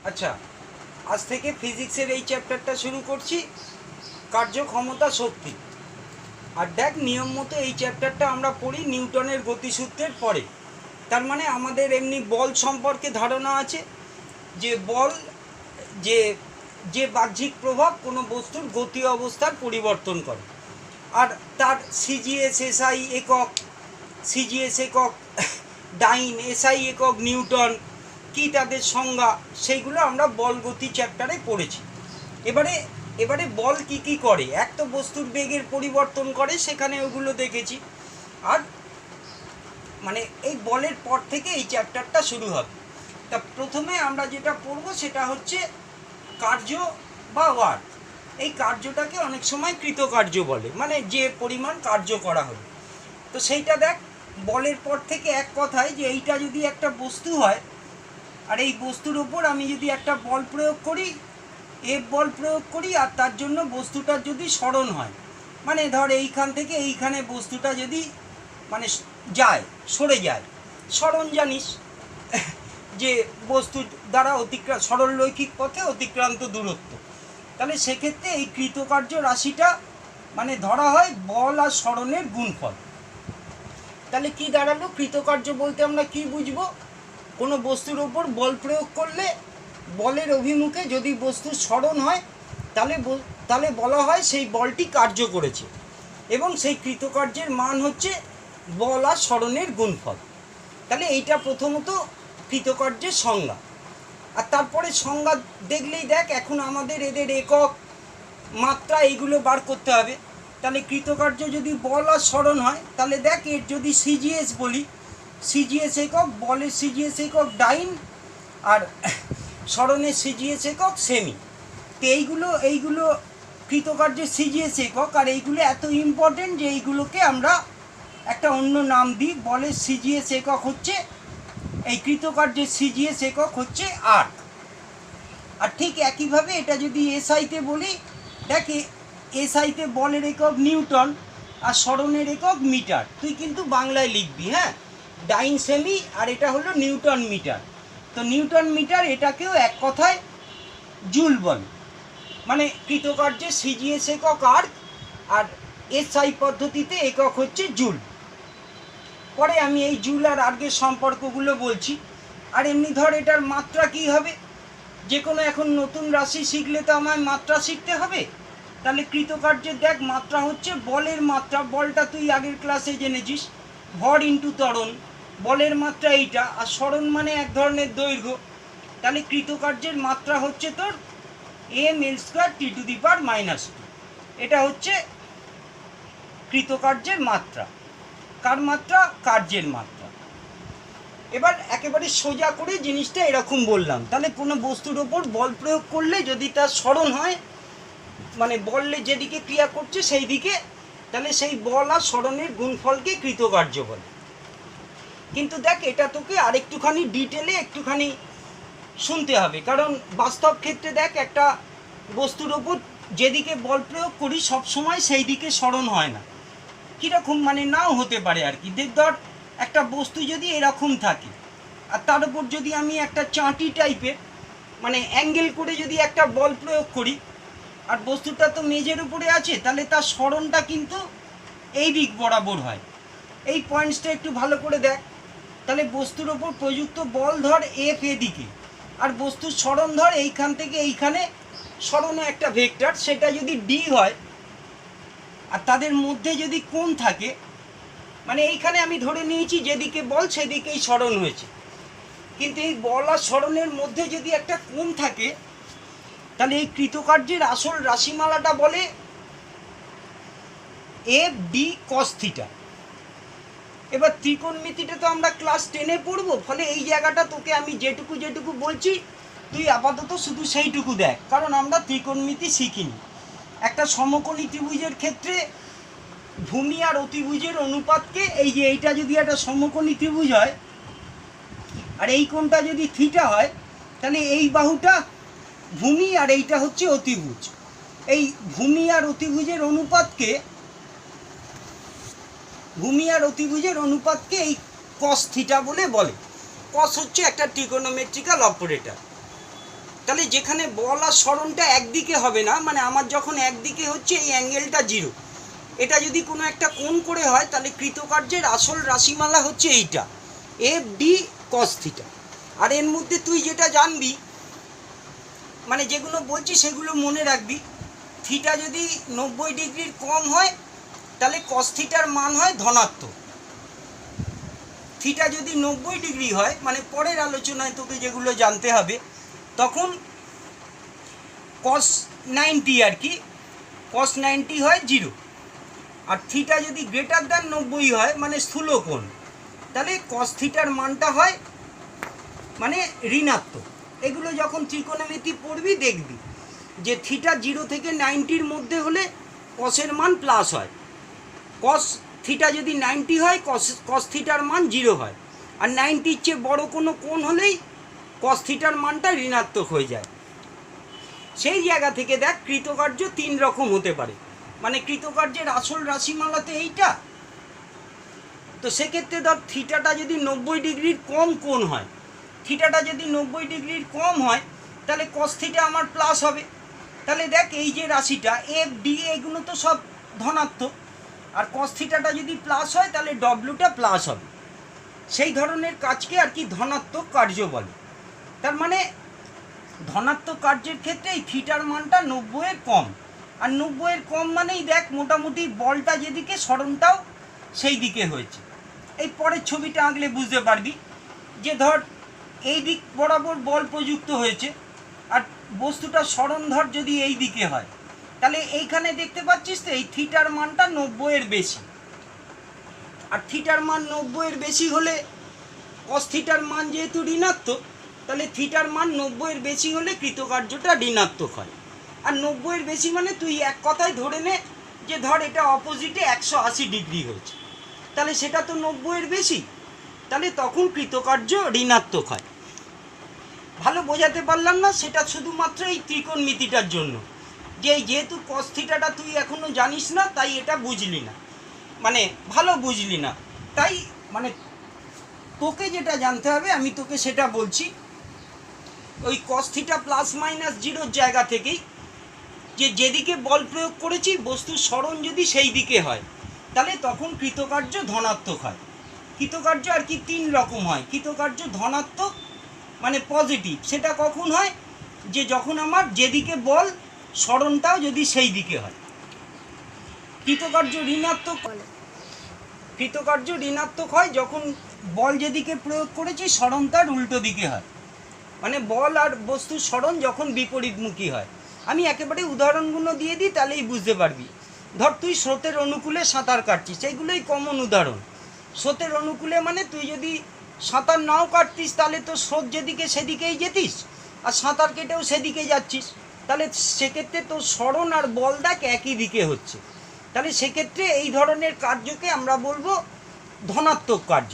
আচ্ছা, আজ থেকে ফিজিক্সের এই চ্যাপ্টারটা শুরু করছি, কার্যক্ষমতা শক্তি। আর দেখ, নিয়ম মতো এই চ্যাপ্টারটা আমরা পড়ি নিউটনের গতিসূত্রের পরে। তার মানে আমাদের এমনি বল সম্পর্কে ধারণা আছে, যে বল যে যে বাহ্যিক প্রভাব কোনো বস্তুর গতি অবস্থার পরিবর্তন করে। আর তার সিজিএস এসআই একক, সিজিএস একক ডাইন, এসআই একক নিউটন, কি তাদের সংজ্ঞা, সেইগুলো আমরা বল গতি চ্যাপ্টারে পড়েছি। এবারে বল কি কি করে, এক তো বস্তুর বেগের পরিবর্তন করে, সেখানে ওগুলো দেখেছি। আর মানে এই বলের পর থেকে এই চ্যাপ্টারটা শুরু হবে। তা প্রথমে আমরা যেটা পড়বো সেটা হচ্ছে কার্য বা ওয়ার্ক। এই কার্যটাকে অনেক সময় কৃতকার্য বলে, মানে যে পরিমাণ কার্য করা হবে। তো সেইটা দেখ, বলের পর থেকে এক কথায় যে এইটা যদি একটা বস্তু হয়, আর এই বস্তুর ওপর আমি যদি একটা বল প্রয়োগ করি, এফ বল প্রয়োগ করি, আর তার জন্য বস্তুটার যদি সরণ হয়, মানে ধর এইখান থেকে এইখানে বস্তুটা যদি মানে যায়, সরে যায়, সরণ জানিস যে বস্তু দ্বারা সরলরৈখিক পথে অতিক্রান্ত দূরত্ব, তাহলে সেক্ষেত্রে এই কৃতকার্য রাশিটা মানে ধরা হয় বল আর সরণের গুণফল। তাহলে কি দাঁড়ালো, কৃতকার্য বলতে আমরা কি বুঝবো, কোনো বস্তুর ওপর বল প্রয়োগ করলে বলের অভিমুখে যদি বস্তুর সরণ হয়, তাহলে বলা হয় সেই বলটি কার্য করেছে, এবং সেই কৃতকার্যের মান হচ্ছে বল আর সরণের গুণফল। তাহলে এইটা প্রথমত কৃতকার্যের সংজ্ঞা। আর তারপরে সংজ্ঞা দেখলেই দেখ, এখন আমাদের এদের একক, মাত্রা, এইগুলো বার করতে হবে। তাহলে কৃতকার্য যদি বল আর সরণ হয়, তাহলে দেখ এর যদি সিজিএস বলি, সিজিএস একক, বলের সিজিএস একক ডাইন, আর সরণের সিজিএস একক সেমি। তো এইগুলো কৃতকার্যের সিজিএস একক, আর এইগুলো এত ইম্পর্টেন্ট যে এইগুলোকে আমরা একটা অন্য নাম দিই। বলের সিজিএস একক হচ্ছে, এই কৃতকার্যের সিজিএস একক হচ্ছে আর্ক। আর ঠিক একইভাবে এটা যদি এসআইতে বলি, দেখ এসআইতে বলের একক নিউটন আর সরণের একক মিটার। তুই কিন্তু বাংলায় লিখবি, হ্যাঁ, ডাইন সেমি, আর এটা হলো নিউটন মিটার। তো নিউটন মিটার এটাকেও এক কথায় জুল বলে, মানে কৃতকার্যের সিজিএস একক আর্ক, আর এসআই পদ্ধতিতে একক হচ্ছে জুল। পরে আমি এই জুল আর আর্কের সম্পর্কগুলো বলছি। আর এমনি ধর এটার মাত্রা কি হবে, যে কোনো এখন নতুন রাশি শিখলে তো আমায় মাত্রা শিখতে হবে। তাহলে কৃতকার্যের দেখ মাত্রা হচ্ছে বলের মাত্রা, বলটা তুই আগের ক্লাসে জেনেছিস, ভর ইন্টু ত্বরণ, বলের মাত্রা এইটা, আর সরণ মানে এক ধরনের দৈর্ঘ্য। তাহলে কৃতকার্যের মাত্রা হচ্ছে তোর ml² T⁻²। এটা হচ্ছে কৃতকার্যের মাত্রা। কার মাত্রা? কার্যের মাত্রা। এবার একেবারে সোজা করে জিনিসটা এরকম বললাম, তাহলে কোনো বস্তুর ওপর বল প্রয়োগ করলে যদি তার সরণ হয়, মানে বলে যেদিকে ক্রিয়া করছে সেই দিকে, তাহলে সেই বল আর সরণের গুণফলকে কৃতকার্য বলে। কিন্তু দেখ, এটা তোকে আরেকটুখানি ডিটেলে একটুখানি শুনতে হবে, কারণ বাস্তব ক্ষেত্রে দেখ, একটা বস্তুর ওপর যেদিকে বল প্রয়োগ করি সবসময় সেই দিকে সরণ হয় না। কীরকম মানে নাও হতে পারে আর কি। দেখ, ধর একটা বস্তু যদি এরকম থাকে, আর তার উপর যদি আমি একটা চাঁটি টাইপের মানে অ্যাঙ্গেল করে যদি একটা বল প্রয়োগ করি, আর বস্তুটা তো মেঝের উপরে আছে, তাহলে তার সরণটা কিন্তু এই দিক বরাবর হয়। এই পয়েন্টসটা একটু ভালো করে দেখ। তাহলে বস্তুর ওপর প্রযুক্ত বল ধর এফ এদিকে, আর বস্তুর সরণ ধর এইখান থেকে এইখানে সরণে একটা ভেক্টর, সেটা যদি ডি হয়, আর তাদের মধ্যে যদি কোণ থাকে, মানে এইখানে আমি ধরে নিয়েছি যেদিকে বল সেদিকেই সরণ হয়েছে, কিন্তু এই বল আর সরণের মধ্যে যদি একটা কোণ থাকে, তাহলে এই কৃতকার্যের আসল রাশিমালাটা বলে এফ ডি কস থিটা। এবার ত্রিকোণমিতিটা তো আমরা ক্লাস 10-এ পড়বো, ফলে এই জায়গাটা তোকে আমি যেটুকু বলছি তুই আপাতত শুধু সেইটুকু দেখ, কারণ আমরা ত্রিকোণমিতি শিখিনি। একটা সমকোণী ত্রিভুজের ক্ষেত্রে ভূমি আর অতিভুজের অনুপাতকে, এই যে এইটা যদি একটা সমকোণী ত্রিভুজ হয় আর এই কোণটা যদি থিটা হয়, তাহলে এই বাহুটা ভূমি আর এইটা হচ্ছে অতিভুজ। এই ভূমি আর অতিভুজের অনুপাতকে এই কস থিটা বলে। কস হচ্ছে একটা ট্রিগোনোমেট্রিক্যাল অপারেটর। তাহলে যেখানে বল আর সরণটা একদিকে হবে না, মানে আমার যখন একদিকে হচ্ছে এই অ্যাঙ্গেলটা 0, এটা যদি কোনো একটা কোণ করে হয় তাহলে কৃতকার্যের আসল রাশিমালা হচ্ছে এইটা এফ ডি কস থিটা। আর এর মধ্যে তুই যেটা জানবি, মানে যেগুলো বলছি সেগুলো মনে রাখবি। থিটা যদি 90 ডিগ্রির কম হয় তাহলে কস থিটার মান হয় ধনাত্মক। থিটা যদি 90 ডিগ্রি হয়, মানে পরের আলোচনায় তোকে যেগুলো জানতে হবে, তখন কস 90 আর কি, কস 90 হয় 0। আর থিটা যদি গ্রেটার দ্যান 90 হয়, মানে স্থূলকোণ, তাহলে কস থিটার মানটা হয় মানে ঋণাত্মক। এগুলো যখন ত্রিকোণমিতি পড়বি দেখবি যে থিটা 0 থেকে 90-র মধ্যে হলে কসের মান প্লাস হয়, কস থিটা যদি 90 হয় কস থিটার মান 0 হয়, আর 90-র চেয়ে বড় কোনো কোণ হলেই কস থিটার মানটা ঋণাত্মক হয়ে যায়। সেই জায়গা থেকে দেখ কৃতকার্য 3 রকম হতে পারে, মানে কৃতকার্যের আসল রাশিমালাতে এইটা। তো সেক্ষেত্রে ধর থিটাটা যদি 90 ডিগ্রির কম কোণ হয়, থিটাটা যদি 90 ডিগ্রির কম হয় তাহলে কস থিটা আমার প্লাস হবে। তাহলে দেখ এই যে রাশিটা এফ ডি এগুলো তো সব ধনাত্মক, আর কস থিটাটা যদি প্লাস হয় তাহলে ডব্লিউটা প্লাস হবে। সেই ধরনের কাজকে আর কি ধনাত্মক কার্য বলে। তার মানে ধনাত্মক কার্যের ক্ষেত্রে এই থিটার মানটা 90-এর কম, আর 90-এর কম মানেই দেখ মোটামুটি বলটা যেদিকে সরণটাও সেই দিকে হয়েছে। এই পরের ছবিটা আঁকলে বুঝতে পারবি যে ধর এই দিক বরাবর বল প্রযুক্ত হয়েছে, আর বস্তুটা সরণ ধর যদি এই দিকে হয়, তাহলে এইখানে দেখতে পাচ্ছিস তো এই থিটার মানটা 90-এর বেশি। আর থিটার মান 90-এর বেশি হলে কস থিটার মান যেহেতু ঋণাত্মক, তাহলে থিটার মান 90-এর বেশি হলে কৃতকার্যটা ঋণাত্মক হয়। আর 90-এর বেশি মানে তুই এক কথায় ধরে নে যে ধর এটা অপোজিটে 180 ডিগ্রি হয়েছে, তাহলে সেটা তো 90-এর বেশি, তাহলে তখন কৃতকার্য ঋণাত্মক হয়। ভালো বোঝাতে পারলাম না? সেটা শুধুমাত্র এই ত্রিকোণমিতিটার জন্য, যে যেহেতু কস থিটাটা তুই এখনও জানিস না তাই এটা বুঝলি না, মানে ভালো বুঝলি না, তাই মানে তোকে যেটা জানতে হবে আমি তোকে সেটা বলছি। ওই কস থিটা প্লাস মাইনাস 0-র জায়গা থেকেই যে যেদিকে বল প্রয়োগ করেছি বস্তুর সরণ যদি সেই দিকে হয় তাহলে তখন কৃতকার্য ধনাত্মক হয়। কৃতকার্য আর কি 3 রকম হয়। কৃতকার্য ধনাত্মক মানে পজিটিভ, সেটা কখন হয়? যে যখন আমার যেদিকে বল সরণটাও যদি সেই দিকে হয়। কৃতকার্য ঋণাত্মক হয় যখন বল যেদিকে প্রয়োগ করেছি সরণ তার উল্টো দিকে হয়, মানে বল আর বস্তুর সরণ যখন বিপরীতমুখী হয়। আমি একেবারে উদাহরণগুলো দিয়ে দিই তাহলেই বুঝতে পারবি। ধর তুই স্রোতের অনুকূলে সাঁতার কাটছিস, এইগুলোই কমন উদাহরণ। স্রোতের অনুকূলে মানে তুই যদি সাঁতার নাও কাটতিস তাহলে তো স্রোত যেদিকে সেদিকেই যেতিস, আর সাঁতার কেটেও সেদিকে যাচ্ছিস, তাহলে সেক্ষেত্রে তোর সরণ আর বল দেখ একই দিকে হচ্ছে। তাহলে সেক্ষেত্রে এই ধরনের কার্যকে আমরা বলবো ধনাত্মক কার্য।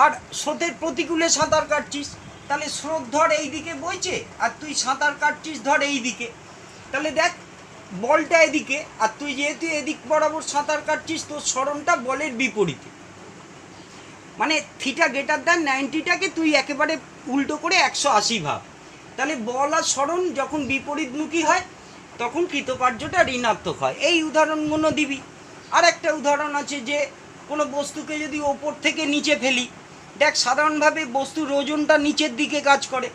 আর স্রোতের প্রতিকূলে সাঁতার কাটছিস, তাহলে স্রোত ধর এই দিকে বইছে আর তুই সাঁতার কাটছিস ধর এই দিকে, তাহলে দেখ বলটা এদিকে আর তুই যেহেতু এদিক বরাবর সাঁতার কাটছিস তোর সরণটা বলের বিপরীতে, মানে থিটা গ্রেটার দ্যান 90টাকে তুই একেবারে উল্টো করে 180 ভাব। তাহলে বল আর সরণ যখন বিপরীতমুখী হয় তখন কৃতকার্যটা ঋণাত্মক হয়। এই উদাহরণগুলো দিবি। আর একটা উদাহরণ আছে যে কোনো বস্তুকে যদি ওপর থেকে নিচে ফেলি, দেখ সাধারণভাবে বস্তুর ওজনটা নিচের দিকে কাজ করে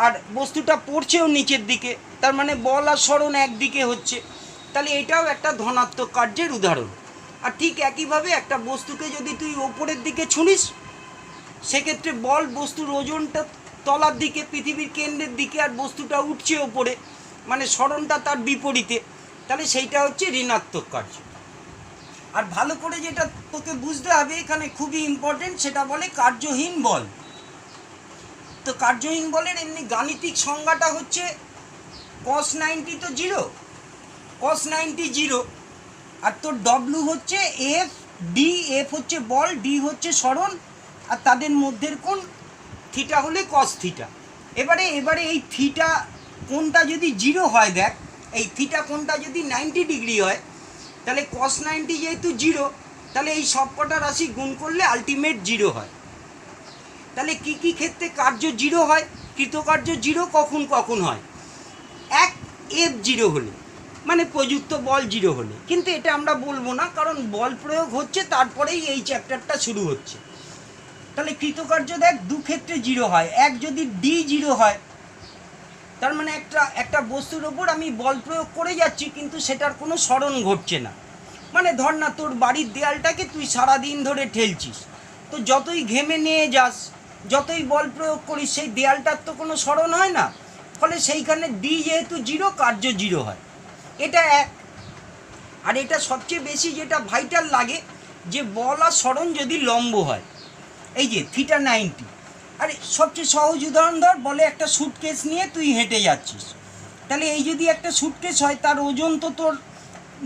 আর বস্তুটা পড়ছেও নিচের দিকে, তার মানে বল আর সরণ একদিকে হচ্ছে, তাহলে এটাও একটা ধনাত্মক কার্যের উদাহরণ। আর ঠিক একইভাবে একটা বস্তুকে যদি তুই ওপরের দিকে ছুঁড়িস সেক্ষেত্রে বল বস্তুর ওজনটা তলার দিকে পৃথিবীর কেন্দ্রের দিকে আর বস্তুটা উঠছে ওপরে, মানে সরণটা তার বিপরীতে, তাহলে সেইটা হচ্ছে ঋণাত্মক কার্য। আর ভালো করে যেটা তোকে বুঝতে হবে এখানে খুবই ইম্পর্টেন্ট, সেটা বলে কার্যহীন বল। তো কার্যহীন বলের এমনি গাণিতিক সংজ্ঞাটা হচ্ছে cos 90 তো 0, cos 90 0, আর তোর ডব্লু হচ্ছে এফ ডি, এফ হচ্ছে বল, ডি হচ্ছে সরণ, আর তাদের মধ্যের কোণ থিটা হলে কস থিটা। এবারে এই থিটা কোণটা যদি 0 হয়, দেখ এই থিটা কোণটা যদি 90 ডিগ্রি হয় তাহলে cos 90 যেহেতু 0, তাহলে এই সবকটা রাশি গুণ করলে আলটিমেট 0 হয়। তাহলে কি কি ক্ষেত্রে কার্য 0 হয়? কৃতকার্য 0 কখন কখন হয়? এক F0 হলে, মানে প্রযুক্ত বল 0 হলে। কিন্তু এটা আমরা বলবো না, কারণ বল প্রয়োগ হচ্ছে তারপরেই এই চ্যাপ্টারটা শুরু হচ্ছে। তাহলে কৃতকার্য দেখ দু ক্ষেত্রে 0 হয়। এক যদি D0 হয়, তার মানে একটা বস্তুর ওপর আমি বল প্রয়োগ করে যাচ্ছি কিন্তু সেটার কোনো স্মরণ ঘটছে না। মানে ধর না, তোর বাড়ির দেয়ালটাকে তুই সারাদিন ধরে ঠেলছিস, তো যতই ঘেমে নিয়ে যাস, যতই বল প্রয়োগ করিস, সেই দেয়ালটার তো কোনো স্মরণ হয় না। ফলে সেইখানে ডি যেহেতু 0, কার্য 0 হয়। এটা এক। আর এটা সবচেয়ে বেশি যেটা ভাইটাল লাগে, যে বল আর স্মরণ যদি লম্ব হয়, এই যে θ90। আরে সবচেয়ে সহজ উদাহরণ ধর, বলে একটা স্যুটকেস নিয়ে তুই হেঁটে যাচ্ছিস। তাহলে এই যদি একটা স্যুটকেস হয়, তার ওজন তো তোর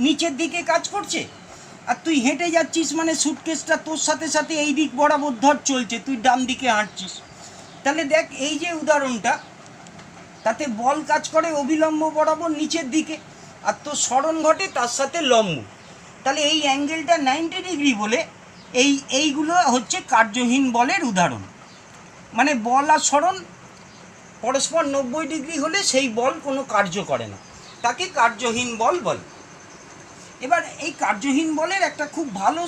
নিচের দিকে কাজ করছে, আর তুই হেঁটে যাচ্ছিস মানে স্যুটকেসটা তোর সাথে সাথে এই দিক বরাবর ধর চলছে, তুই ডান দিকে হাঁটছিস। তাহলে দেখ এই যে উদাহরণটা, তাতে বল কাজ করে অবিলম্ব বরাবর নিচের দিকে, আর তোর স্মরণ ঘটে তার সাথে লম্ব। তাহলে এই অ্যাঙ্গেলটা 90 ডিগ্রি বলে এইগুলো হচ্ছে কার্যহীন বলের উদাহরণ। মানে বল আর স্মরণ পরস্পর 90 ডিগ্রি হলে সেই বল কোনো কার্য করে না, তাকে কার্যহীন বল বলে। এবার এই কার্যহীন বলের একটা খুব ভালো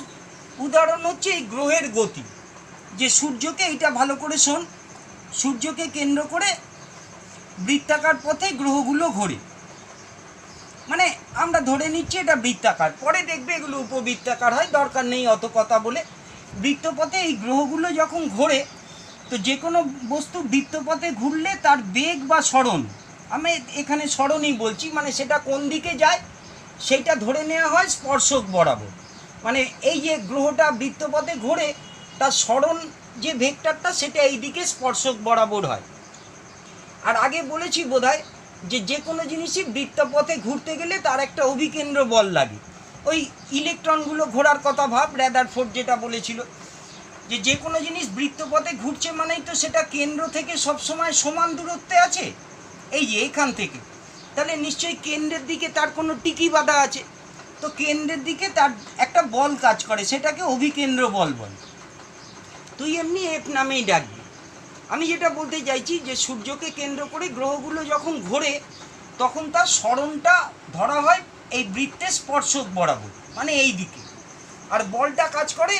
উদাহরণ হচ্ছে এই গ্রহের গতি। যে সূর্যকে, এইটা ভালো করে শোন, সূর্যকে কেন্দ্র করে বৃত্তাকার পথে গ্রহগুলো ঘোরে। মানে আমরা ধরে নিচ্ছি এটা বৃত্তাকার, পরে দেখবে এগুলো উপবৃত্তাকার হয়, দরকার নেই অত কথা বলে। বৃত্তপথে এই গ্রহগুলো যখন ঘোরে, তো যে কোনো বস্তু বৃত্তপথে ঘুরলে তার বেগ বা সরণ, আমি এখানে সরণই বলছি, মানে সেটা কোন দিকে যায় সেইটা ধরে নেওয়া হয় স্পর্শক বরাবর। মানে এই যে গ্রহটা বৃত্তপথে ঘোরে, তার সরণ যে ভেক্টরটা সেটা এই দিকে স্পর্শক বরাবর হয়। আর আগে বলেছি বোধহয় যে কোনো জিনিসই বৃত্তপথে ঘুরতে গেলে তার একটা অভিকেন্দ্র বল লাগে। ওই ইলেকট্রনগুলো ঘোরার কথা ভাব, রাদারফোর্ড যেটা বলেছিল, যে কোনো জিনিস বৃত্তপথে ঘুরছে মানেই তো সেটা কেন্দ্র থেকে সবসময় সমান দূরত্বে আছে, এই যে এখান থেকে। তাহলে নিশ্চয়ই কেন্দ্রের দিকে তার কোনো টিকি বাঁধা আছে, তো কেন্দ্রের দিকে তার একটা বল কাজ করে, সেটাকে অভিকেন্দ্র বল বলে। তুই এমনি এফ নামেই ডাকবি। আমি যেটা বলতে চাইছি, যে সূর্যকে কেন্দ্র করে গ্রহগুলো যখন ঘোরে, তখন তার সরণটা ধরা হয় এই বৃত্তের স্পর্শক বরাবর, মানে এই দিকে। আর বলটা কাজ করে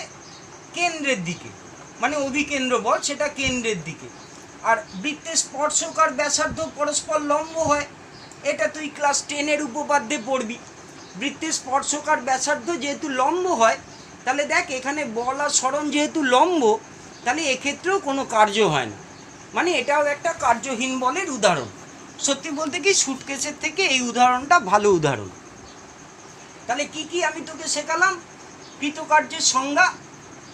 কেন্দ্রের দিকে, মানে অভিকেন্দ্র বল, সেটা কেন্দ্রের দিকে। আর বৃত্তের স্পর্শক আর ব্যাসার্ধ পরস্পর লম্ব হয়, এটা তুই ক্লাস 10-এর উপপাদ্যে পড়বি। বৃত্তের স্পর্শক আর ব্যাসার্ধ যেহেতু লম্ব হয়, তাহলে দেখ এখানে বল আর সরণ যেহেতু লম্ব, তাহলে এক্ষেত্রেও কোনো কার্য হয় না। মানে এটাও একটা কার্যহীন বলের উদাহরণ। সত্যি বলতে কি, সুটকেসের থেকে এই উদাহরণটা ভালো উদাহরণ। তাহলে কি কি আমি তোকে শেখালাম? কৃতকার্যের সংজ্ঞা,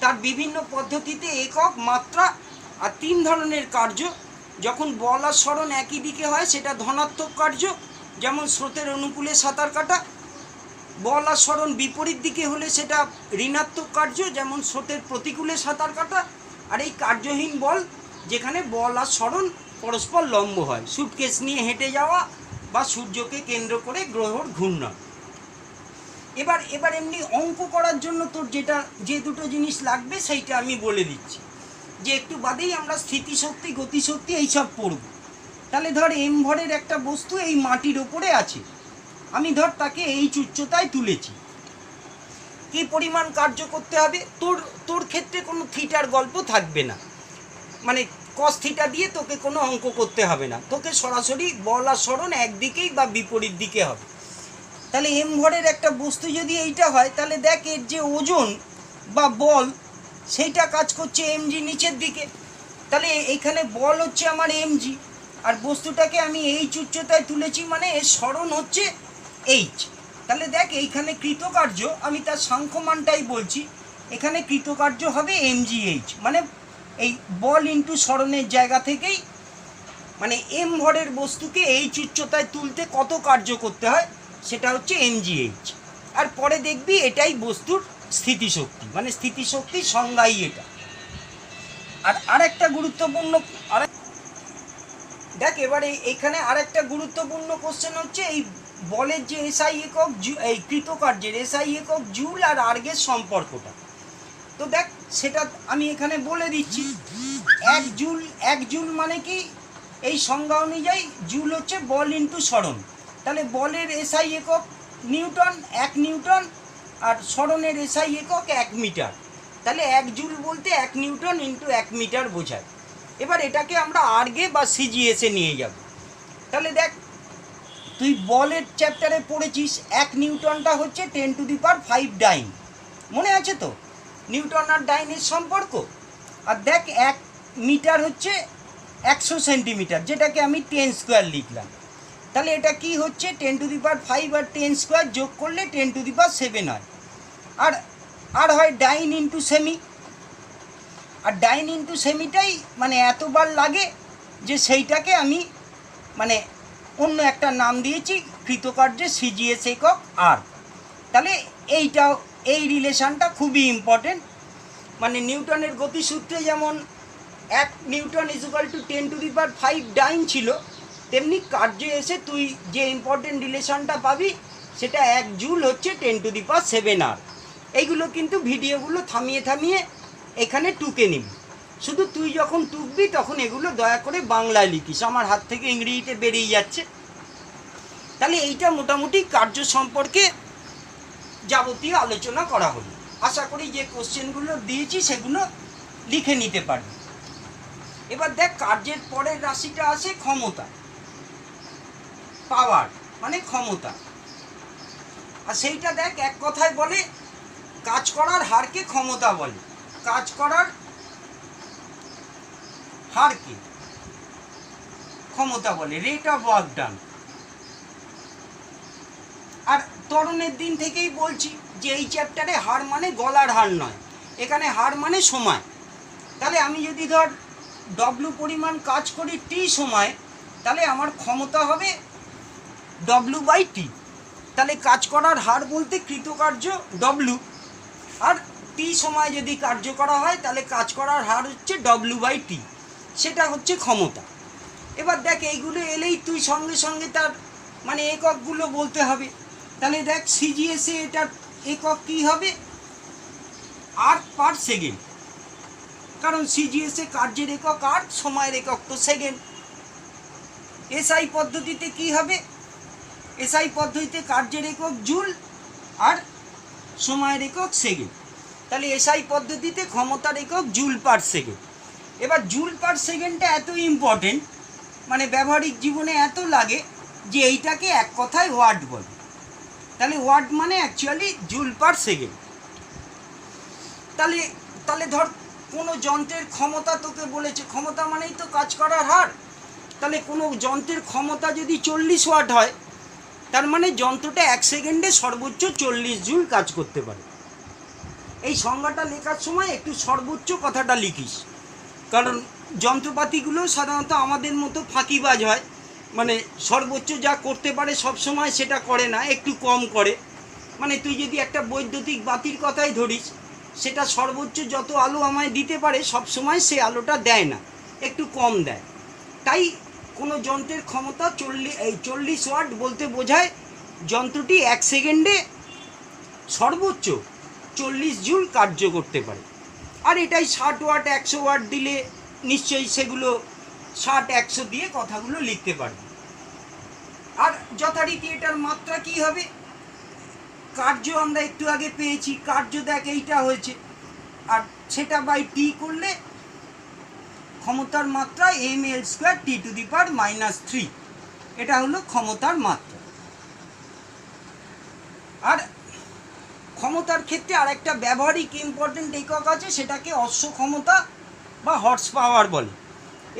তার বিভিন্ন পদ্ধতিতে একক, মাত্রা, আর 3 ধরনের কার্য। যখন বল আর সরণ একই দিকে হয় সেটা ধনাত্মক কার্য, যেমন স্রোতের অনুকূলে সাঁতার কাটা। বল আর সরণ বিপরীত দিকে হলে সেটা ঋণাত্মক কার্য, যেমন স্রোতের প্রতিকূলে সাঁতার কাটা। আর এই কার্যহীন বল, যেখানে বল আর সরণ পরস্পর লম্ব হয়, সুটকেস নিয়ে হেঁটে যাওয়া বা সূর্যকে কেন্দ্র করে গ্রহর ঘূর্ণন। এবার এমনি অঙ্ক করার জন্য তোর যে দুটো জিনিস লাগবে সেইটা আমি বলে দিচ্ছি। যে একটু বাদেই আমরা স্থিতিশক্তি, গতিশক্তি এইসব পড়ব। তাহলে ধর এম ভরের একটা বস্তু এই মাটির ওপরে আছে, আমি ধর তাকে এই উচ্চতায় তুলেছি। কি পরিমাণ কার্য করতে হবে? তোর ক্ষেত্রে কোনো থিটার গল্প থাকবে না, মানে কস থিটা দিয়ে তোকে কোনো অঙ্ক করতে হবে না, তোকে সরাসরি বল আর সরণ একদিকেই বা বিপরীত দিকে হবে। তাহলে এম ভরের একটা বস্তু যদি এইটা হয়, তাহলে দেখ এর যে ওজন বা বল সেইটা কাজ করছে এমজি নিচের দিকে। তাহলে এইখানে বল হচ্ছে আমার এমজি, আর বস্তুটাকে আমি এইচ উচ্চতায় তুলেছি, মানে এর সরণ হচ্ছে এইচ। তাহলে দেখ এইখানে কৃতকার্য, আমি তার সাংখ্যমানটাই বলছি, এখানে কৃতকার্য হবে এমজিএইচ, মানে এই বল ইন্টু সরণের জায়গা থেকেই, মানে এম ভরের বস্তুকে এইচ উচ্চতায় তুলতে কত কার্য করতে হয় সেটা হচ্ছে এমজিএইচ। আর পরে দেখবি এটাই বস্তুর স্থিতিশক্তি, মানে স্থিতিশক্তির সংজ্ঞাই এটা। আর আরেকটা গুরুত্বপূর্ণ দেখ, এবারে এখানে আরেকটা গুরুত্বপূর্ণ কোশ্চেন হচ্ছে এই বলের যে এসআই একক, এই কৃতকার্যের এসআই একক জুল আর আর্গের সম্পর্কটা। তো দেখ সেটা আমি এখানে বলে দিচ্ছি। 1 জুল মানে কি? এই সংজ্ঞা অনুযায়ী জুল হচ্ছে বল ইন্টু সরণ। তাহলে বলের এসআই একক নিউটন, 1 নিউটন, আর সরণের এসআই একক 1 মিটার। তাহলে 1 জুল বলতে 1 নিউটন ইন্টু 1 মিটার বোঝায়। এবার এটাকে আমরা আর্গে বা সিজিএসে নিয়ে যাব। তাহলে দেখ, তুই বলের চ্যাপ্টারে পড়েছিস 1 নিউটনটা হচ্ছে 10⁵ ডাইন, মনে আছে তো নিউটন আর ডাইনের সম্পর্ক। আর দেখ 1 মিটার হচ্ছে 100 সেন্টিমিটার, যেটাকে আমি 10 স্কোয়ার লিখলাম। তাহলে এটা কি হচ্ছে 10⁵ আর 10 স্কোয়ার যোগ করলে 10⁷ হয়। আর হয় ডাইন ইন্টু সেমি, আর ডাইন ইন্টু সেমিটাই মানে এতবার লাগে যে সেইটাকে আমি মানে অন্য একটা নাম দিয়েছি কৃতকার্যের সিজিএস একক আর। তাহলে এই রিলেশনটা খুবই ইম্পর্টেন্ট। মানে নিউটনের গতিসূত্রে যেমন 1 নিউটন ইজুকাল টু 10⁵ ডাইন ছিল, তেমনি কার্যে এসে তুই যে ইম্পর্টেন্ট রিলেশনটা পাবি সেটা 1 জুল হচ্ছে 10⁷ আর। এইগুলো কিন্তু ভিডিওগুলো থামিয়ে এখানে টুকে নিবি। শুধু তুই যখন টুকবি তখন এগুলো দয়া করে বাংলায় লিখিস, আমার হাত থেকে ইংরেজিতে বেরিয়ে যাচ্ছে। তাহলে এইটা মোটামুটি কার্য সম্পর্কে যাবতীয় আলোচনা করা হলো। আশা করি যে কোশ্চেনগুলো দিয়েছি সেগুলো লিখে নিতে পারবি। এবার দেখ, কার্যের পরের রাশিটা আসে ক্ষমতা, পাওয়ার মানে ক্ষমতা। আর সেইটা দেখ, এক কথায় বলে কাজ করার হারকে ক্ষমতা বলে, কাজ করার হারকে ক্ষমতা বলে, রেট অফ ওয়ার্ক ডান। আর ত্বরণের দিন থেকেই বলছি যে এই চ্যাপ্টারে হার মানে গলার হার নয়, এখানে হার মানে সময়। তাহলে আমি যদি ধর ডব্লু পরিমাণ কাজ করি টি সময়, তাহলে আমার ক্ষমতা হবে W/T। তাহলে কাজ করার হার বলতে কৃতকার্য ডব্লু, আর টি সময় যদি কার্য করা হয় তাহলে কাজ করার হার হচ্ছে W/T, সেটা হচ্ছে ক্ষমতা। এবার দেখ, এইগুলো এলেই তুই সঙ্গে সঙ্গে তার মানে এককগুলো বলতে হবে। তাহলে দেখ, সিজিএসে এটার একক কী হবে, আর্ক পার সেকেন্ড, কারণ সিজিএসে কার্যের একক আর্ক, সময়ের একক তো সেকেন্ড। এসআই পদ্ধতিতে কি হবে, এসআই পদ্ধতিতে কার্যের একক জুল আর সময়ের একক সেকেন্ড। তাহলে এসআই পদ্ধতিতে ক্ষমতার একক জুল পার সেকেন্ড। এবার জুল পার সেকেন্ডটা এত ইম্পর্টেন্ট, মানে ব্যবহারিক জীবনে এত লাগে যে এইটাকে এক কথায় ওয়াট বলে। তাহলে ওয়াট মানে অ্যাকচুয়ালি জুল পার সেকেন্ড। তাহলে ধর কোনো যন্ত্রের ক্ষমতা তোকে বলেছে, ক্ষমতা মানেই তো কাজ করার হার। তাহলে কোনো যন্ত্রের ক্ষমতা যদি 40 ওয়াট হয়, তার মানে যন্ত্রটা 1 সেকেন্ডে সর্বোচ্চ 40 জুল কাজ করতে পারে। এই সংজ্ঞাটা লেখার সময় একটু সর্বোচ্চ কথাটা লিখিস, কারণ যন্ত্রপাতিগুলো সাধারণত আমাদের মতো ফাঁকিবাজ হয়, মানে সর্বোচ্চ যা করতে পারে সব সময় সেটা করে না, একটু কম করে। মানে তুই যদি একটা বৈদ্যুতিক বাতির কথাই ধরিস, সেটা সর্বোচ্চ যত আলো আমায় দিতে পারে সব সময় সে আলোটা দেয় না, একটু কম দেয়। তাই কোনো যন্ত্রের ক্ষমতা 40 ওয়াট বলতে বোঝায় যন্ত্রটি 1 সেকেন্ডে সর্বোচ্চ 40 জুল কার্য করতে পারে। আর এটাই 60 ওয়াট 100 ওয়াট দিলে নিশ্চয়ই সেগুলো 60 100 দিয়ে কথাগুলো লিখতে পারবে। আর যথারীতি এটার মাত্রা কি হবে, কার্য আমরা একটু আগে পেয়েছি, কার্য দেখ এইটা হয়েছে, আর সেটা বাই টি করলে ক্ষমতার মাত্রা mL² T⁻⁻3, এটা হলো ক্ষমতার মাত্রা। আর ক্ষমতার ক্ষেত্রে আর একটা ব্যবহারিক ইম্পর্টেন্ট একক আছে, সেটাকে অশ্ব ক্ষমতা বা হর্স পাওয়ার বলে।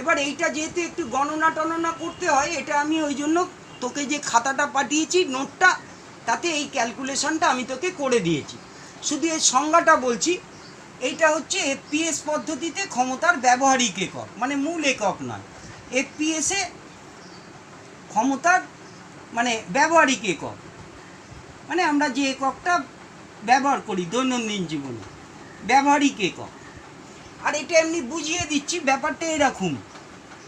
এবার এইটা যেহেতু একটু গণনা টননা করতে হয়, এটা আমি ওই জন্য তোকে যে খাতাটা পাঠিয়েছি নোটটা, তাতে এই ক্যালকুলেশনটা আমি তোকে করে দিয়েছি। শুধু এর সংজ্ঞাটা বলছি, এইটা হচ্ছে এফপিএস পদ্ধতিতে ক্ষমতার ব্যবহারিক একক, মানে মূল একক নয়। এফপিএসে ক্ষমতার মানে ব্যবহারিক একক, মানে আমরা যে এককটা ব্যবহার করি দৈনন্দিন জীবনে, ব্যবহারিক একক। আর এটা এমনি বুঝিয়ে দিচ্ছি, ব্যাপারটা এরকম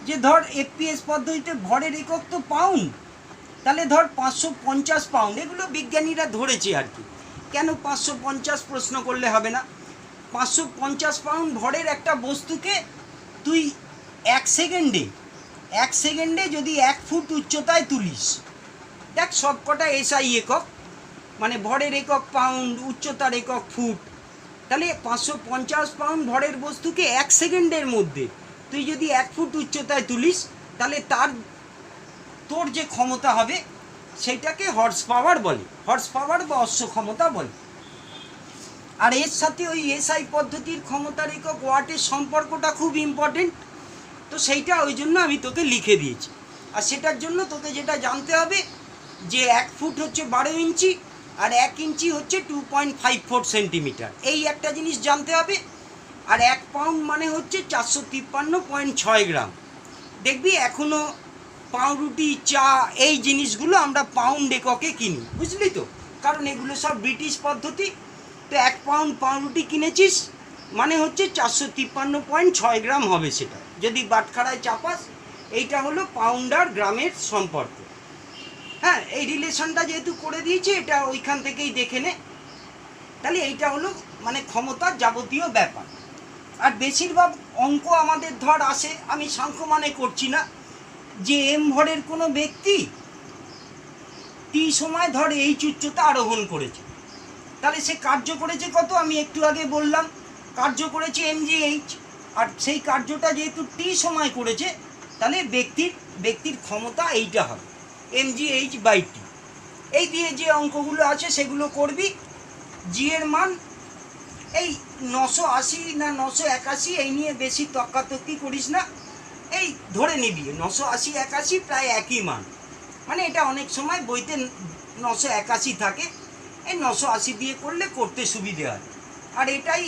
যে ধর এফপিএস পদ্ধতিতে ভরের একক তো পাউন্ড, তাহলে ধর 550 পাউন্ড, এগুলো বিজ্ঞানীরা ধরেছে আর কি। কেন 550 প্রশ্ন করলে হবে না, 550 পাউন্ড ভরের একটা বস্তুকে তুই 1 সেকেন্ডে 1 সেকেন্ডে যদি 1 ফুট উচ্চতায় তুলিস, দেখ সবকটা এসআই একক, মানে ভরের একক পাউন্ড, উচ্চতার একক ফুট, তাহলে 550 পাউন্ড ভরের বস্তুকে 1 সেকেন্ডের মধ্যে তুই যদি 1 ফুট উচ্চতায় তুলিস, তাহলে তোর যে ক্ষমতা হবে সেটাকে হর্স পাওয়ার বলে, হর্স পাওয়ার বা অশ্ব ক্ষমতা বলে। আর এর সাথে ওই এসআই পদ্ধতির ক্ষমতার একক ওয়াটের সম্পর্কটা খুব ইম্পর্টেন্ট, তো সেইটা ওই জন্য আমি তোকে লিখে দিয়েছি। আর সেটার জন্য তোকে যেটা জানতে হবে যে 1 ফুট হচ্ছে 12 ইঞ্চি আর 1 ইঞ্চি হচ্ছে 2.54 সেন্টিমিটার, এই একটা জিনিস জানতে হবে। আর 1 পাউন্ড মানে হচ্ছে 453.6 গ্রাম। দেখবি এখনও পাউরুটি, চা, এই জিনিসগুলো আমরা পাউন্ড এককে কিনি, বুঝলি তো, কারণ এগুলো সব ব্রিটিশ পদ্ধতি। তো 1 পাউন্ড পাউরুটি কিনেছিস মানে হচ্ছে 453.6 গ্রাম হবে, সেটা যদি বাটখারায় চাপাস। এইটা হলো পাউন্ড আর গ্রামের সম্পর্ক। হ্যাঁ, এই রিলেশনটা যেহেতু করে দিয়েছি, এটা ওইখান থেকেই দেখে নে। তাহলে এইটা হলো মানে ক্ষমতার যাবতীয় ব্যাপার। আর বেশিরভাগ অঙ্ক আমাদের ধর আসে, আমি সাংখ্য মানে করছি না, যে এম ভরের কোনো ব্যক্তি টি সময় ধর এইচ উচ্চতা আরোহণ করেছে, তাহলে সে কার্য করেছে কত, আমি একটু আগে বললাম, কার্য করেছে mgh। আর সেই কার্যটা যেহেতু টি সময় করেছে, তাহলে ব্যক্তির ক্ষমতা এইটা হবে mgh/t। এই দিয়ে যে অঙ্কগুলো আছে সেগুলো করবি। জি এর মান এই 980 না 981, এই নিয়ে বেশি তর্কাতর্কি করিস না, এই ধরে নিবি 980 81 প্রায় একই মান, মানে এটা অনেক সময় বইতে 981 থাকে, এই 980 দিয়ে করলে করতে সুবিধে হয়। আর এটাই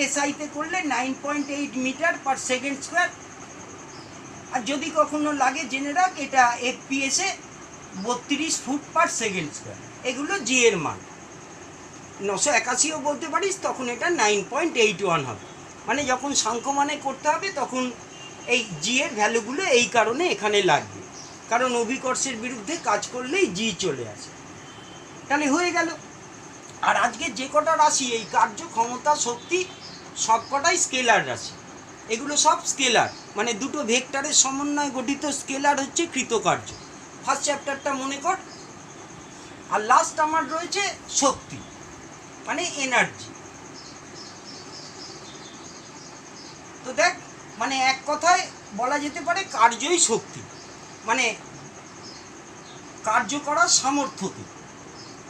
এসআইতে করলে 9.8 মিটার পার সেকেন্ড স্কোয়ার। আর যদি কখনো লাগে জেনে রাখ, এটা এফপিএসে 32 ফুট পার সেকেন্ড স্কোয়ার। এগুলো জি এর মান, 981ও বলতে পারিস, তখন এটা 9.81 হবে। মানে যখন সাংখ্য মানে করতে হবে তখন এই জি এর ভ্যালুগুলো এই কারণে এখানে লাগবে, কারণ অভিকর্ষের বিরুদ্ধে কাজ করলেই জি চলে আসে। তাহলে হয়ে গেল। আর আজকে যে কটা রাশি, এই কার্য, ক্ষমতা, শক্তি, সব কটাই স্কেলার রাশি। এগুলো সব স্কেলার, মানে দুটো ভেক্টরের সমন্বয়ে গঠিত স্কেলার হচ্ছে কৃতকার্য। ফার্স্ট চ্যাপ্টারটা মনে কর। আর লাস্ট আমার রয়েছে শক্তি, মানে এনার্জি। তো দেখ, মানে এক কথায় বলা যেতে পারে কার্যই শক্তি, মানে কার্য করার সামর্থ্যকে,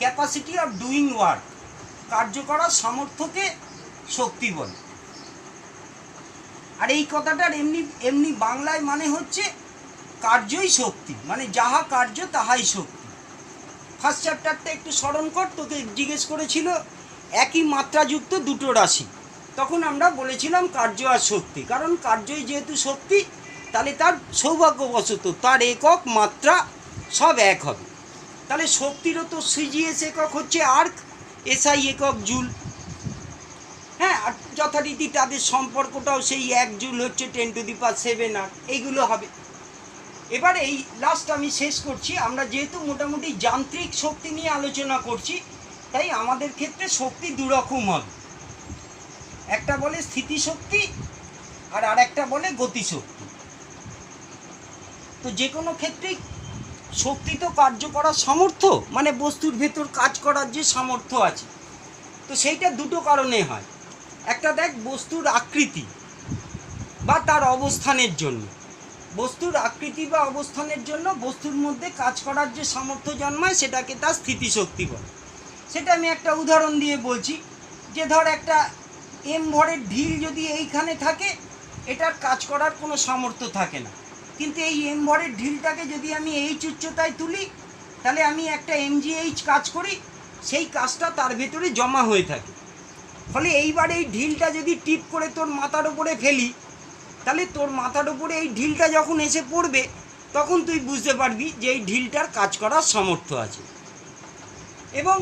ক্যাপাসিটি অফ ডুইং ওয়ার্ক, কার্য করার সামর্থ্যকে শক্তি বলে। আর এই কথাটার এমনি বাংলায় মানে হচ্ছে কার্যই শক্তি, মানে যাহা কার্য তাহাই শক্তি। ফার্স্ট চ্যাপ্টারটা একটু স্মরণ কর, তোকে জিজ্ঞেস করেছিল একই মাত্রাযুক্ত দুটো রাশি, তখন আমরা বলেছিলাম কার্য আর শক্তি, কারণ কার্যই যেহেতু শক্তি, তাহলে তার সৌভাগ্যবশত তার একক মাত্রা সব এক হবে। তাহলে শক্তিরও তো সিজিএস একক হচ্ছে আর্ক, এসআই একক জুল। হ্যাঁ, আর যথারীতি তাদের সম্পর্কটাও সেই 1 জুল হচ্ছে 10⁷ আর্ক, এইগুলো হবে। এবার এই লাস্ট আমি শেষ করছি। আমরা যেহেতু মোটামুটি যান্ত্রিক শক্তি নিয়ে আলোচনা করছি, তাই আমাদের ক্ষেত্রে শক্তি দুরকম হবে, একটা বলে স্থিতিশক্তি আর আরেকটা বলে গতিশক্তি। তো যে কোনো ক্ষেত্রেই শক্তি তো কার্য করার সামর্থ্য, মানে বস্তুর ভেতর কাজ করার যে সামর্থ্য আছে, তো সেইটা দুটো কারণে হয়। একটা দেখ, বস্তুর আকৃতি বা তার অবস্থানের জন্য, বস্তুর আকৃতি বা অবস্থানের জন্য বস্তুর মধ্যে কাজ করার যে সামর্থ্য জন্মায়, সেটাকে তার স্থিতিশক্তি বলে। সেটা আমি একটা উদাহরণ দিয়ে বলছি, যে ধর একটা এম ভরের ঢিল যদি এইখানে থাকে, এটার কাজ করার কোনো সামর্থ্য থাকে না, কিন্তু এই এম ভরের ঢিলটাকে যদি আমি এইচ উচ্চতায় তুলি, তাহলে আমি একটা mgh কাজ করি, সেই কাজটা তার ভেতরে জমা হয়ে থাকে। ফলে এইবার এই ঢিলটা যদি টিপ করে তোর মাথার ওপরে ফেলি, তাহলে তোর মাথার ওপরে এই ঢিলটা যখন এসে পড়বে, তখন তুই বুঝতে পারবি যে এই ঢিলটার কাজ করার সামর্থ্য আছে। এবং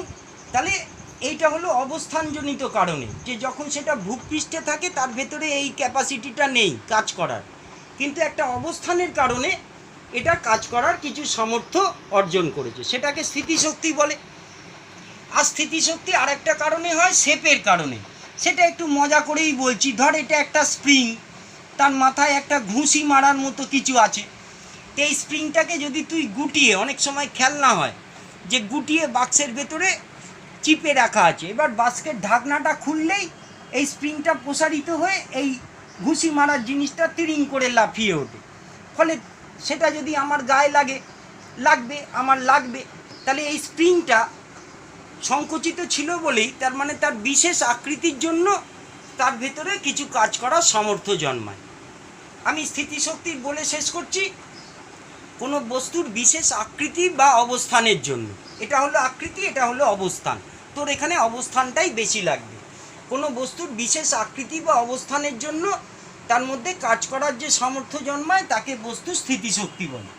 তাহলে এইটা হলো অবস্থানজনিত কারণে, যে যখন সেটা ভূপৃষ্ঠে থাকে তার ভেতরে এই ক্যাপাসিটিটা নেই কাজ করার, কিন্তু একটা অবস্থানের কারণে এটা কাজ করার কিছু সামর্থ্য অর্জন করেছে, সেটাকে স্থিতিশক্তি বলে। আর স্থিতিশক্তি আরেকটা কারণে হয় শেপের কারণে, সেটা একটু মজা করেই বলছি। ধর এটা একটা স্প্রিং, তার মাথায় একটা ঘুষি মারার মতো কিছু আছে, তো এই স্প্রিংটাকে যদি তুই গুটিয়ে, অনেক সময় খেলনা হয় যে গুটিয়ে বাক্সের ভেতরে চিপে রাখা আছে, এবার বাস্কের ঢাকনাটা খুললেই এই স্প্রিংটা প্রসারিত হয়ে এই ঘুষি মারার জিনিসটা তিরিং করে লাফিয়ে ওঠে। ফলে সেটা যদি আমার গায়ে লাগবে, তাহলে এই স্প্রিংটা সংকুচিত ছিল বলেই তার মানে তার বিশেষ আকৃতির জন্য তার ভেতরে কিছু কাজ করার সামর্থ্য জন্মায়। আমি স্থিতিশক্তির বলে শেষ করছি, কোনো বস্তুর বিশেষ আকৃতি বা অবস্থানের জন্য। এটা হলো আকৃতি, এটা হলো অবস্থান। তোর এখানে অবস্থানটাই বেশি লাগবে। কোনো বস্তুর বিশেষ আকৃতি বা অবস্থানের জন্য তার মধ্যে কাজ করার যে সামর্থ্য জন্মায় তাকে বস্তু স্থিতিশক্তি বলে।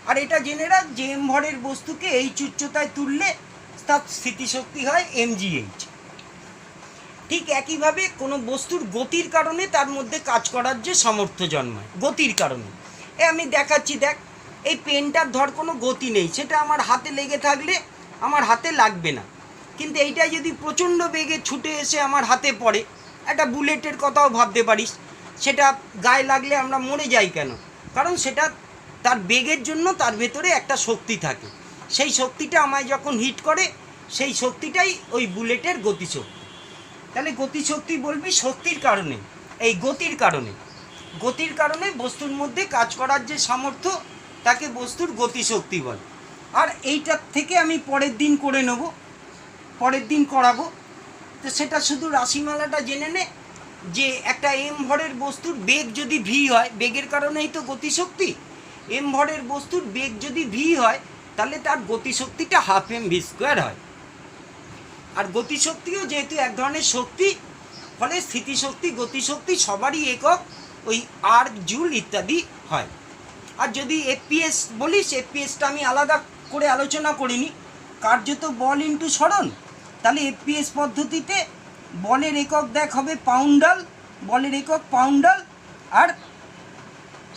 আর এটা জেনে রাখ যে এম ভরের বস্তুকে এই উচ্চতায় তুললে তার স্থিতিশক্তি হয় mgh। ঠিক একইভাবে কোনো বস্তুর গতির কারণে তার মধ্যে কাজ করার যে সামর্থ্য জন্মায়, গতির কারণে। আমি দেখাচ্ছি, দেখ, এই পেনটার ধর কোনো গতি নেই, সেটা আমার হাতে লেগে থাকলে আমার হাতে লাগবে না। কিন্তু এইটা যদি প্রচণ্ড বেগে ছুটে এসে আমার হাতে পড়ে, একটা বুলেটের কথাও ভাবতে পারিস, সেটা গায়ে লাগলে আমরা মরে যাই কেন? কারণ সেটা তার বেগের জন্য তার ভেতরে একটা শক্তি থাকে। সেই শক্তিটা আমায় যখন হিট করে, সেই শক্তিটাই ওই বুলেটের গতিশক্তি। তাহলে গতিশক্তি বলবি শক্তির কারণে, এই গতির কারণে বস্তুর মধ্যে কাজ করার যে সামর্থ্য তাকে বস্তুর গতিশক্তি বলে। আর এইটার থেকে আমি পরের দিন করাবো। তো সেটা শুধু রাশিমালাটা জেনে নে যে একটা এম ভরের বস্তুর বেগ যদি ভি হয়, বেগের কারণেই তো গতিশক্তি। এম ভরের বস্তুর বেগ যদি ভি হয় তাহলে তার গতিশক্তিটা হাফ mv² হয়। আর গতিশক্তিও যেহেতু এক ধরনের শক্তি, ফলে স্থিতিশক্তি, গতিশক্তি সবারই একক ওই আর্ক, জুল ইত্যাদি হয়। আর যদি এফপিএস বলিস, এফপিএসটা আমি আলাদা করে আলোচনা করিনি, কার্যত বল ইন্টু সরণ। তাহলে এফপিএস পদ্ধতিতে বলের একক দেখ হবে পাউন্ডাল, বলের একক পাউন্ডাল, আর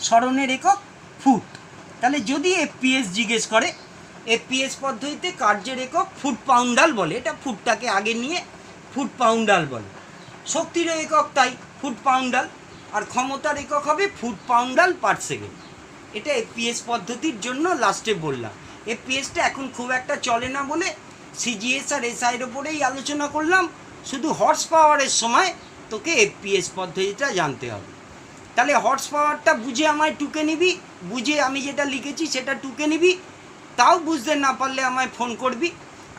সরণের একক ফুট। তাহলে যদি এফপিএস জিজ্ঞেস করে, এফপিএস পদ্ধতিতে কার্যের একক ফুট পাউন্ডাল বলে, এটা ফুটটাকে আগে নিয়ে ফুট পাউন্ডাল বলে। শক্তির একক তাই ফুট পাউন্ডাল, আর ক্ষমতার একক হবে ফুট পাউন্ডাল পার সেকেন্ড। এটা এফপিএস পদ্ধতির জন্য লাস্টে বললাম। এফপিএসটা এখন খুব একটা চলে না বলে সিজিএস আর এসআইয়ের ওপরেই আলোচনা করলাম। শুধু হর্স পাওয়ারের সময় তোকে এফপিএস পদ্ধতিটা জানতে হবে। তাহলে হর্স পাওয়ারটা বুঝে আমায় টুকে নিবি, বুঝে আমি যেটা লিখেছি সেটা টুকে নিবি। তাও বুঝতে না পারলে আমায় ফোন করবি।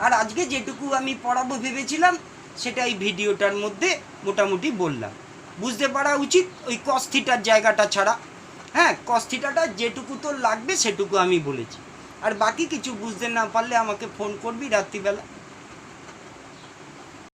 আর আজকে যেটুকু আমি পড়াবো ভেবেছিলাম সেটা এই ভিডিওটার মধ্যে মোটামুটি বললাম। বুঝতে পারা উচিত ওই কস থিটার জায়গাটা ছাড়া। হ্যাঁ, কস থিটাটা যেটুকু তোর লাগবে সেটুকু আমি বলেছি। আর বাকি কিছু বুঝতে না পারলে আমাকে ফোন করবি রাত্রিবেলা।